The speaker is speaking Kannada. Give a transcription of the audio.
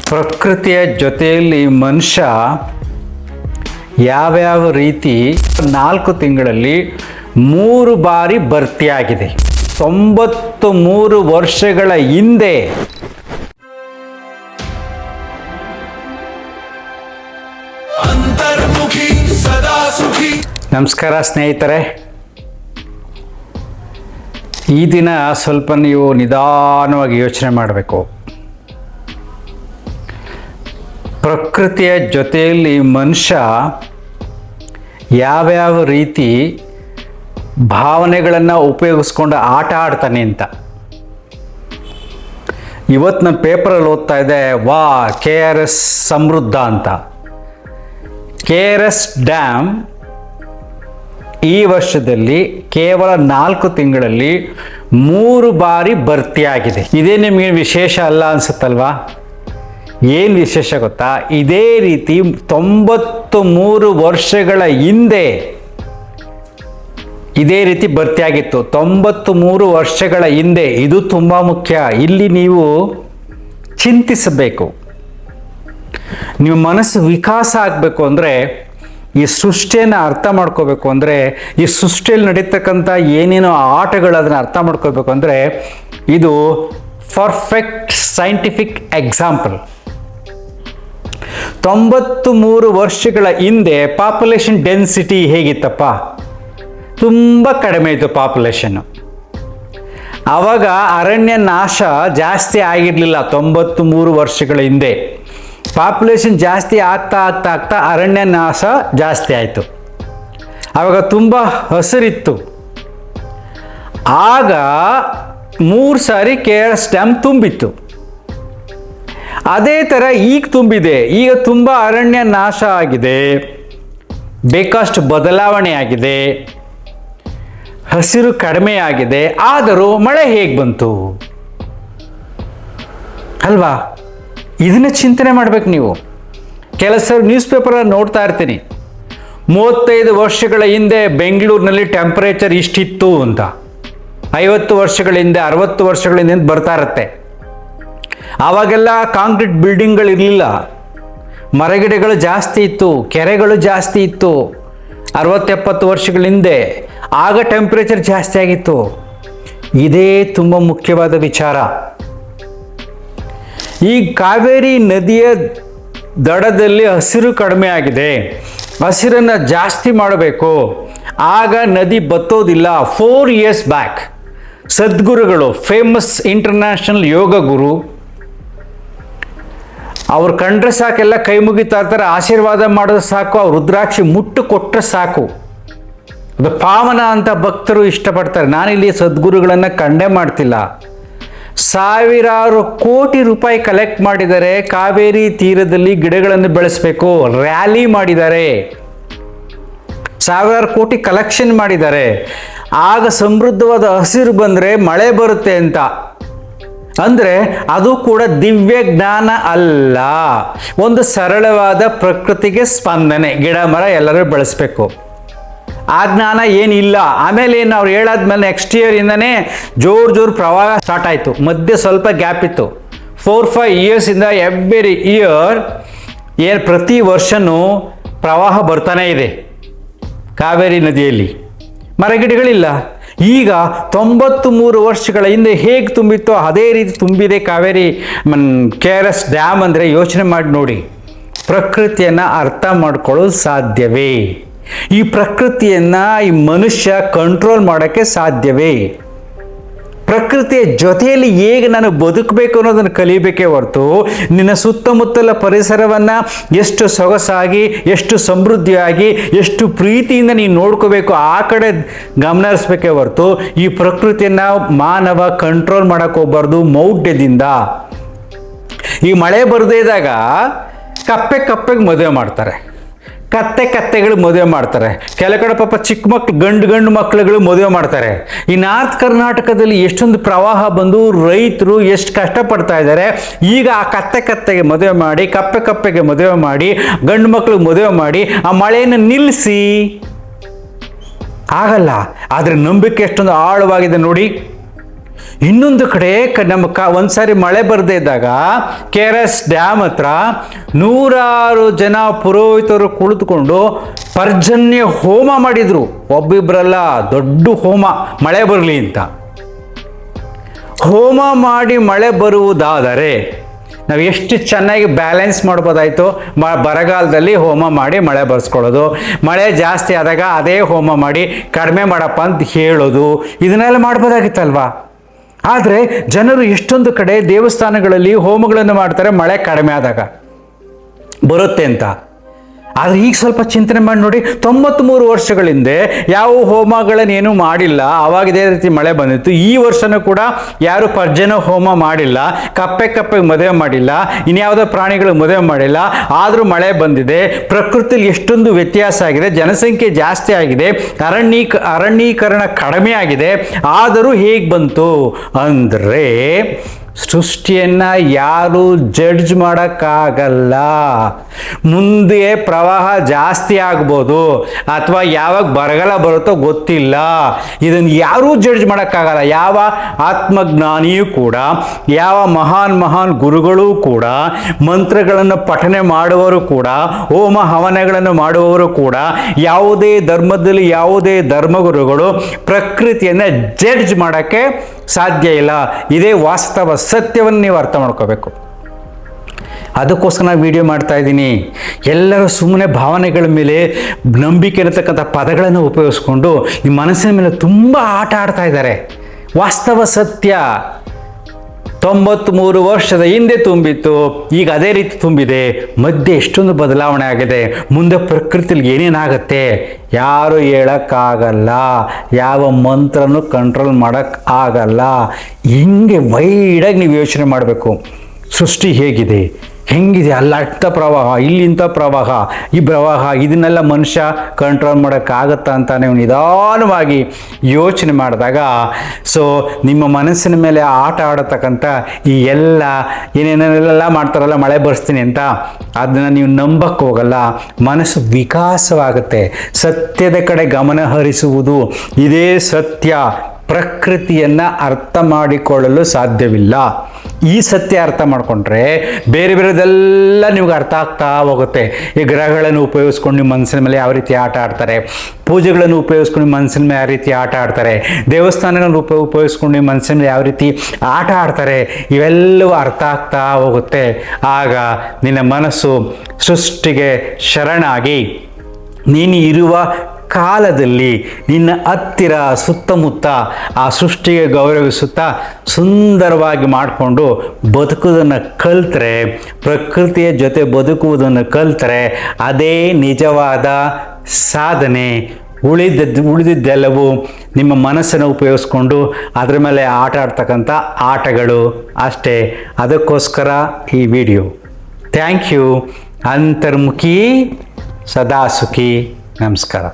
ಪ್ರಕೃತಿಯ ಜೊತೆಯಲ್ಲಿ ಮನುಷ್ಯ ಯಾವ್ಯಾವ ರೀತಿ 4 ತಿಂಗಳಲ್ಲಿ 3 ಬಾರಿ ಭರ್ತಿಯಾಗಿದೆ. 93 ವರ್ಷಗಳ ಹಿಂದೆ ನಮಸ್ಕಾರ ಸ್ನೇಹಿತರೆ. ಈ ದಿನ ಸ್ವಲ್ಪ ನೀವು ನಿಧಾನವಾಗಿ ಯೋಚನೆ ಮಾಡಬೇಕು. ಪ್ರಕೃತಿಯ ಜೊತೆಯಲ್ಲಿ ಮನುಷ್ಯ ಯಾವ್ಯಾವ ರೀತಿ ಭಾವನೆಗಳನ್ನು ಉಪಯೋಗಿಸ್ಕೊಂಡು ಆಟ ಆಡ್ತಾನೆ ಅಂತ. ಇವತ್ತು ನಾನು ಪೇಪರಲ್ಲಿ ಓದ್ತಾ ಇದ್ದೆ, KRS ಸಮೃದ್ಧ ಅಂತ. KRS ಡ್ಯಾಮ್ ಈ ವರ್ಷದಲ್ಲಿ ಕೇವಲ 4 ತಿಂಗಳಲ್ಲಿ 3 ಬಾರಿ ಭರ್ತಿಯಾಗಿದೆ. ಇದೇ ನಿಮಗೆ ವಿಶೇಷ ಅಲ್ಲ ಅನ್ಸುತ್ತಲ್ವಾ? ಏನು ವಿಶೇಷ ಗೊತ್ತಾ? ಇದೇ ರೀತಿ 93 ವರ್ಷಗಳ ಹಿಂದೆ ಇದೇ ರೀತಿ ಭರ್ತಿಯಾಗಿತ್ತು. 93 ವರ್ಷಗಳ ಹಿಂದೆ. ಇದು ತುಂಬ ಮುಖ್ಯ. ಇಲ್ಲಿ ನೀವು ಚಿಂತಿಸಬೇಕು. ನಿಮ್ಮ ಮನಸ್ಸು ವಿಕಾಸ ಆಗಬೇಕು ಅಂದರೆ, ಈ ಸೃಷ್ಟಿಯನ್ನು ಅರ್ಥ ಮಾಡ್ಕೋಬೇಕು ಅಂದರೆ, ಈ ಸೃಷ್ಟಿಯಲ್ಲಿ ನಡೀತಕ್ಕಂಥ ಏನೇನೋ ಆಟಗಳು ಅದನ್ನು ಅರ್ಥ ಮಾಡ್ಕೋಬೇಕು ಅಂದರೆ, ಇದು ಪರ್ಫೆಕ್ಟ್ ಸೈಂಟಿಫಿಕ್ ಎಕ್ಸಾಂಪಲ್. 93 ವರ್ಷಗಳ ಹಿಂದೆ ಪಾಪ್ಯುಲೇಷನ್ ಡೆನ್ಸಿಟಿ ಹೇಗಿತ್ತಪ್ಪ? ತುಂಬ ಕಡಿಮೆ ಇತ್ತು ಪಾಪ್ಯುಲೇಷನ್ನು. ಆವಾಗ ಅರಣ್ಯ ನಾಶ ಜಾಸ್ತಿ ಆಗಿರಲಿಲ್ಲ. 93 ವರ್ಷಗಳ ಹಿಂದೆ ಪಾಪ್ಯುಲೇಷನ್ ಜಾಸ್ತಿ ಆಗ್ತಾ ಅರಣ್ಯ ನಾಶ ಜಾಸ್ತಿ ಆಯಿತು. ಆವಾಗ ತುಂಬ ಹಸಿರಿತ್ತು. ಆಗ 3 ಸಾರಿ KRS ಡ್ಯಾಮ್ ತುಂಬಿತ್ತು. ಅದೇ ಥರ ಈಗ ತುಂಬಿದೆ. ಈಗ ತುಂಬ ಅರಣ್ಯ ನಾಶ ಆಗಿದೆ, ಬೇಕಷ್ಟು ಬದಲಾವಣೆ ಆಗಿದೆ, ಹಸಿರು ಕಡಿಮೆ ಆಗಿದೆ. ಆದರೂ ಮಳೆ ಹೇಗೆ ಬಂತು ಅಲ್ವಾ? ಇದನ್ನ ಚಿಂತನೆ ಮಾಡ್ಬೇಕು ನೀವು. ಕೆಲಸ ನ್ಯೂಸ್ ಪೇಪರಲ್ಲಿ ನೋಡ್ತಾ ಇರ್ತೀನಿ, 35 ವರ್ಷಗಳ ಹಿಂದೆ ಬೆಂಗಳೂರಿನಲ್ಲಿ ಟೆಂಪರೇಚರ್ ಇಷ್ಟಿತ್ತು ಅಂತ. 50 ವರ್ಷಗಳ ಹಿಂದೆ, 60 ವರ್ಷಗಳ ಹಿಂದೆ ಬರ್ತಾ ಇರುತ್ತೆ. ಆವಾಗೆಲ್ಲ ಕಾಂಕ್ರೀಟ್ ಬಿಲ್ಡಿಂಗ್ಗಳು ಇರಲಿಲ್ಲ, ಮರಗಿಡಗಳು ಜಾಸ್ತಿ ಇತ್ತು, ಕೆರೆಗಳು ಜಾಸ್ತಿ ಇತ್ತು. 60-70 ವರ್ಷಗಳ ಹಿಂದೆ ಆಗ ಟೆಂಪರೇಚರ್ ಜಾಸ್ತಿ ಆಗಿತ್ತು. ಇದೇ ತುಂಬ ಮುಖ್ಯವಾದ ವಿಚಾರ. ಈ ಕಾವೇರಿ ನದಿಯ ದಡದಲ್ಲಿ ಹಸಿರು ಕಡಿಮೆ ಆಗಿದೆ. ಹಸಿರನ್ನು ಜಾಸ್ತಿ ಮಾಡಬೇಕು, ಆಗ ನದಿ ಬತ್ತೋದಿಲ್ಲ. 4 years back ಸದ್ಗುರುಗಳು, famous international yoga guru, ಅವ್ರು ಕಂಡ್ರೆ ಸಾಕೆಲ್ಲ ಕೈ ಮುಗಿತಾ ಇರ್ತಾರೆ, ಆಶೀರ್ವಾದ ಮಾಡೋದು ಸಾಕು, ಅವ್ರು ರುದ್ರಾಕ್ಷಿ ಮುಟ್ಟು ಕೊಟ್ಟರೆ ಸಾಕು. ಅದು ಪಾವನ ಅಂತ ಭಕ್ತರು ಇಷ್ಟಪಡ್ತಾರೆ. ನಾನಿಲ್ಲಿ ಸದ್ಗುರುಗಳನ್ನು ಕಂಡೇ ಮಾಡ್ತಿಲ್ಲ. ಸಾವಿರಾರು ಕೋಟಿ ರೂಪಾಯಿ ಕಲೆಕ್ಟ್ ಮಾಡಿದ್ದಾರೆ. ಕಾವೇರಿ ತೀರದಲ್ಲಿ ಗಿಡಗಳನ್ನು ಬೆಳೆಸಬೇಕು ರ್ಯಾಲಿ ಮಾಡಿದ್ದಾರೆ. ಸಾವಿರಾರು ಕೋಟಿ ಕಲೆಕ್ಷನ್ ಮಾಡಿದ್ದಾರೆ. ಆಗ ಸಮೃದ್ಧವಾದ ಹಸಿರು ಬಂದರೆ ಮಳೆ ಬರುತ್ತೆ ಅಂತ. ಅಂದರೆ ಅದು ಕೂಡ ದಿವ್ಯ ಜ್ಞಾನ ಅಲ್ಲ, ಒಂದು ಸರಳವಾದ ಪ್ರಕೃತಿಗೆ ಸ್ಪಂದನೆ. ಗಿಡ ಮರ ಎಲ್ಲರೂ ಬೆಳೆಸಬೇಕು. ಆ ಜ್ಞಾನ ಏನಿಲ್ಲ. ಆಮೇಲೆ ಏನು ಅವ್ರು ಹೇಳಾದ್ಮೇಲೆ ನೆಕ್ಸ್ಟ್ ಇಯರಿಂದನೇ ಜೋರು ಪ್ರವಾಹ ಸ್ಟಾರ್ಟ್ ಆಯಿತು. ಮಧ್ಯೆ ಸ್ವಲ್ಪ ಗ್ಯಾಪ್ ಇತ್ತು. 4-5 ಇಯರ್ಸಿಂದ ಎವ್ರಿ ಇಯರ್ ಪ್ರತಿ ವರ್ಷವೂ ಪ್ರವಾಹ ಬರ್ತಾನೇ ಇದೆ ಕಾವೇರಿ ನದಿಯಲ್ಲಿ. ಮರಗಿಡಗಳಿಲ್ಲ. ಈಗ 93 ವರ್ಷಗಳ ಹಿಂದೆ ಹೇಗೆ ತುಂಬಿತ್ತೋ ಅದೇ ರೀತಿ ತುಂಬಿದೆ ಕಾವೇರಿ KRS ಡ್ಯಾಮ್. ಅಂದರೆ ಯೋಚನೆ ಮಾಡಿ ನೋಡಿ, ಪ್ರಕೃತಿಯನ್ನು ಅರ್ಥ ಮಾಡ್ಕೊಳ್ಳೋದು ಸಾಧ್ಯವೇ? ಈ ಪ್ರಕೃತಿಯನ್ನು ಈ ಮನುಷ್ಯ ಕಂಟ್ರೋಲ್ ಮಾಡೋಕ್ಕೆ ಸಾಧ್ಯವೇ? ಪ್ರಕೃತಿಯ ಜೊತೆಯಲ್ಲಿ ಹೇಗೆ ನಾನು ಬದುಕಬೇಕು ಅನ್ನೋದನ್ನು ಕಲಿಬೇಕೇ ಹೊರತು, ನಿನ್ನ ಸುತ್ತಮುತ್ತಲ ಪರಿಸರವನ್ನು ಎಷ್ಟು ಸೊಗಸಾಗಿ, ಎಷ್ಟು ಸಮೃದ್ಧಿಯಾಗಿ, ಎಷ್ಟು ಪ್ರೀತಿಯಿಂದ ನೀನು ನೋಡ್ಕೋಬೇಕು ಆ ಕಡೆ ಗಮನ ಹರಿಸ್ಬೇಕೇ ಹೊರತು, ಈ ಪ್ರಕೃತಿಯನ್ನು ಮಾನವ ಕಂಟ್ರೋಲ್ ಮಾಡೋಕ್ಕೆ ಹೋಗ್ಬಾರ್ದು ಮೌಢ್ಯದಿಂದ. ಈ ಮಳೆ ಬರದೇ ಇದ್ದಾಗ ಕಪ್ಪೆಗೆ ಮದುವೆ ಮಾಡ್ತಾರೆ, ಕತ್ತೆಗಳು ಮದುವೆ ಮಾಡ್ತಾರೆ. ಕೆಲ ಕಡೆ ಪಾಪ ಚಿಕ್ಕ ಮಕ್ಳು ಗಂಡು ಮಕ್ಕಳುಗಳು ಮದುವೆ ಮಾಡ್ತಾರೆ. ಈ ನಾರ್ತ್ ಕರ್ನಾಟಕದಲ್ಲಿ ಎಷ್ಟೊಂದು ಪ್ರವಾಹ ಬಂದು ರೈತರು ಎಷ್ಟು ಕಷ್ಟಪಡ್ತಾ ಇದ್ದಾರೆ. ಈಗ ಆ ಕತ್ತೆಗೆ ಮದುವೆ ಮಾಡಿ, ಕಪ್ಪೆಗೆ ಮದುವೆ ಮಾಡಿ, ಗಂಡು ಮಕ್ಕಳಿಗೆ ಮದುವೆ ಮಾಡಿ ಆ ಮಳೆಯನ್ನು ನಿಲ್ಲಿಸಿ. ಆಗಲ್ಲ. ಆದರೆ ನಂಬಿಕೆ ಎಷ್ಟೊಂದು ಆಳವಾಗಿದೆ ನೋಡಿ. ಇನ್ನೊಂದು ಕಡೆ ಒಂದ್ಸಾರಿ ಮಳೆ ಬರದೇ ಇದ್ದಾಗ KRS ಡ್ಯಾಮ್ ಹತ್ರ 100 ಜನ ಪುರೋಹಿತರು ಕುಳಿತುಕೊಂಡು ಪರ್ಜನ್ಯ ಹೋಮ ಮಾಡಿದ್ರು. ಒಬ್ಬಿಬ್ರಲ್ಲ, ದೊಡ್ಡ ಹೋಮ, ಮಳೆ ಬರಲಿ ಅಂತ. ಹೋಮ ಮಾಡಿ ಮಳೆ ಬರುವುದಾದರೆ ನಾವು ಎಷ್ಟು ಚೆನ್ನಾಗಿ ಬ್ಯಾಲೆನ್ಸ್ ಮಾಡ್ಬೋದಾಯಿತು. ಬರಗಾಲದಲ್ಲಿ ಹೋಮ ಮಾಡಿ ಮಳೆ ಬರ್ಸ್ಕೊಳ್ಳೋದು, ಮಳೆ ಜಾಸ್ತಿ ಆದಾಗ ಅದೇ ಹೋಮ ಮಾಡಿ ಕಡಿಮೆ ಮಾಡಪ್ಪ ಅಂತ ಹೇಳೋದು, ಇದನ್ನೆಲ್ಲ ಮಾಡ್ಬೋದಾಗಿತ್ತಲ್ವಾ. ಆದರೆ ಜನರು ಎಷ್ಟೊಂದು ಕಡೆ ದೇವಸ್ಥಾನಗಳಲ್ಲಿ ಹೋಮಗಳನ್ನು ಮಾಡ್ತಾರೆ ಮಳೆ ಕಡಿಮೆ ಆದಾಗ ಬರುತ್ತೆ ಅಂತ. ಆದರೆ ಈಗ ಸ್ವಲ್ಪ ಚಿಂತನೆ ಮಾಡಿ ನೋಡಿ, 93 ವರ್ಷಗಳ ಹಿಂದೆ ಯಾವ ಹೋಮಗಳನ್ನೇನು ಮಾಡಿಲ್ಲ, ಆವಾಗ ಇದೇ ರೀತಿ ಮಳೆ ಬಂದಿತ್ತು. ಈ ವರ್ಷನೂ ಕೂಡ ಯಾರು ಪರ್ಜನ ಹೋಮ ಮಾಡಿಲ್ಲ, ಕಪ್ಪೆಗೆ ಮದುವೆ ಮಾಡಿಲ್ಲ, ಇನ್ಯಾವುದೋ ಪ್ರಾಣಿಗಳು ಮದುವೆ ಮಾಡಿಲ್ಲ, ಆದರೂ ಮಳೆ ಬಂದಿದೆ. ಪ್ರಕೃತಿಯಲ್ಲಿ ಎಷ್ಟೊಂದು ವ್ಯತ್ಯಾಸ ಆಗಿದೆ, ಜನಸಂಖ್ಯೆ ಜಾಸ್ತಿ ಆಗಿದೆ, ಅರಣ್ಯೀಕರಣ ಕಡಿಮೆ ಆಗಿದೆ. ಆದರೂ ಹೇಗೆ ಬಂತು ಅಂದರೆ ಸೃಷ್ಟಿಯನ್ನು ಯಾರು ಜಡ್ಜ್ ಮಾಡೋಕ್ಕಾಗಲ್ಲ. ಮುಂದೆ ಪ್ರವಾಹ ಜಾಸ್ತಿ ಆಗ್ಬೋದು ಅಥವಾ ಯಾವಾಗ ಬರಗಾಲ ಬರುತ್ತೋ ಗೊತ್ತಿಲ್ಲ. ಇದನ್ನು ಯಾರೂ ಜಡ್ಜ್ ಮಾಡೋಕ್ಕಾಗಲ್ಲ. ಯಾವ ಆತ್ಮಜ್ಞಾನಿಯೂ ಕೂಡ, ಯಾವ ಮಹಾನ್ ಗುರುಗಳೂ ಕೂಡ, ಮಂತ್ರಗಳನ್ನು ಪಠನೆ ಮಾಡುವವರು ಕೂಡ, ಹೋಮ ಹವನಗಳನ್ನು ಮಾಡುವವರು ಕೂಡ, ಯಾವುದೇ ಧರ್ಮದಲ್ಲಿ ಯಾವುದೇ ಧರ್ಮಗುರುಗಳು ಪ್ರಕೃತಿಯನ್ನು ಜಡ್ಜ್ ಮಾಡೋಕ್ಕೆ ಸಾಧ್ಯ ಇಲ್ಲ. ಇದೇ ವಾಸ್ತವ ಸತ್ಯವನ್ನು ನೀವು ಅರ್ಥ ಮಾಡ್ಕೋಬೇಕು. ಅದಕ್ಕೋಸ್ಕರ ನಾನು ವಿಡಿಯೋ ಮಾಡ್ತಾ ಇದ್ದೀನಿ. ಎಲ್ಲರೂ ಸುಮ್ಮನೆ ಭಾವನೆಗಳ ಮೇಲೆ ನಂಬಿಕೆ ಇರತಕ್ಕಂಥ ಪದಗಳನ್ನು ಉಪಯೋಗಿಸ್ಕೊಂಡು ಈ ಮನಸ್ಸಿನ ಮೇಲೆ ತುಂಬ ಆಟ ಆಡ್ತಾ ಇದ್ದಾರೆ. ವಾಸ್ತವ ಸತ್ಯ 93 ವರ್ಷದ ಹಿಂದೆ ತುಂಬಿತ್ತು, ಈಗ ಅದೇ ರೀತಿ ತುಂಬಿದೆ. ಮಧ್ಯೆ ಎಷ್ಟೊಂದು ಬದಲಾವಣೆ ಆಗಿದೆ. ಮುಂದೆ ಪ್ರಕೃತಿಯಲ್ಲಿ ಏನೇನಾಗುತ್ತೆ ಯಾರು ಹೇಳೋಕ್ಕಾಗಲ್ಲ. ಯಾವ ಮಂತ್ರನೂ ಕಂಟ್ರೋಲ್ ಮಾಡೋಕ್ಕಾಗಲ್ಲ. ಹಿಂಗೆ ವೈಡಾಗಿ ನೀವು ಯೋಚನೆ ಮಾಡಬೇಕು. ಸೃಷ್ಟಿ ಹೇಗಿದೆ, ಹೆಂಗಿದೆ, ಅಲ್ಲಿಂಥ ಪ್ರವಾಹ, ಇಲ್ಲಿಂಥ ಪ್ರವಾಹ, ಈ ಪ್ರವಾಹ, ಇದನ್ನೆಲ್ಲ ಮನುಷ್ಯ ಕಂಟ್ರೋಲ್ ಮಾಡೋಕ್ಕಾಗತ್ತಾ ಅಂತ ನೀವು ನಿಧಾನವಾಗಿ ಯೋಚನೆ ಮಾಡಿದಾಗ ನಿಮ್ಮ ಮನಸ್ಸಿನ ಮೇಲೆ ಆಟ ಆಡತಕ್ಕಂಥ ಈ ಎಲ್ಲ ಏನೇನೆಲ್ಲ ಮಾಡ್ತಾರಲ್ಲ ಮಳೆ ಬರ್ಸ್ತೀನಿ ಅಂತ, ಅದನ್ನು ನೀವು ನಂಬಕ್ಕೆ ಹೋಗಲ್ಲ. ಮನಸ್ಸು ವಿಕಾಸವಾಗುತ್ತೆ. ಸತ್ಯದ ಕಡೆ ಗಮನ ಹರಿಸುವುದು ಇದೇ ಸತ್ಯ. ಪ್ರಕೃತಿಯನ್ನು ಅರ್ಥ ಮಾಡಿಕೊಳ್ಳಲು ಸಾಧ್ಯವಿಲ್ಲ. ಈ ಸತ್ಯ ಅರ್ಥ ಮಾಡಿಕೊಂಡ್ರೆ ಬೇರೆದೆಲ್ಲ ನಿಮ್ಗೆ ಅರ್ಥ ಆಗ್ತಾ ಹೋಗುತ್ತೆ. ಈ ಗ್ರಹಗಳನ್ನು ಉಪಯೋಗಿಸ್ಕೊಂಡು ನಿಮ್ಮ ಮನಸ್ಸಿನ ಮೇಲೆ ಯಾವ ರೀತಿ ಆಟ ಆಡ್ತಾರೆ, ಪೂಜೆಗಳನ್ನು ಉಪಯೋಗಿಸ್ಕೊಂಡು ನಿಮ್ಮ ಮನಸ್ಸಿನ ಮೇಲೆ ಯಾವ ರೀತಿ ಆಟ ಆಡ್ತಾರೆ, ದೇವಸ್ಥಾನಗಳನ್ನು ಉಪಯೋಗಿಸ್ಕೊಂಡು ನಿಮ್ಮ ಮನಸ್ಸಿನ ಮೇಲೆ ಯಾವ ರೀತಿ ಆಟ ಆಡ್ತಾರೆ, ಇವೆಲ್ಲವೂ ಅರ್ಥ ಆಗ್ತಾ ಹೋಗುತ್ತೆ. ಆಗ ನಿನ್ನ ಮನಸ್ಸು ಸೃಷ್ಟಿಗೆ ಶರಣಾಗಿ ನೀನು ಇರುವ ಕಾಲದಲ್ಲಿ ನಿನ್ನ ಹತ್ತಿರ ಸುತ್ತಮುತ್ತ ಆ ಸೃಷ್ಟಿಗೆ ಗೌರವಿಸುತ್ತಾ ಸುಂದರವಾಗಿ ಮಾಡಿಕೊಂಡು ಬದುಕುವುದನ್ನು ಕಲಿತ್ರೆ, ಪ್ರಕೃತಿಯ ಜೊತೆ ಬದುಕುವುದನ್ನು ಕಲಿತ್ರೆ ಅದೇ ನಿಜವಾದ ಸಾಧನೆ. ಉಳಿದಿದ್ದೆಲ್ಲವೂ ನಿಮ್ಮ ಮನಸ್ಸನ್ನು ಉಪಯೋಗಿಸ್ಕೊಂಡು ಅದರ ಮೇಲೆ ಆಟ ಆಡ್ತಕ್ಕಂಥ ಆಟಗಳು ಅಷ್ಟೇ. ಅದಕ್ಕೋಸ್ಕರ ಈ ವಿಡಿಯೋ. Thank you. ಅಂತರ್ಮುಖಿ ಸದಾ ಸುಖಿ. ನಮಸ್ಕಾರ.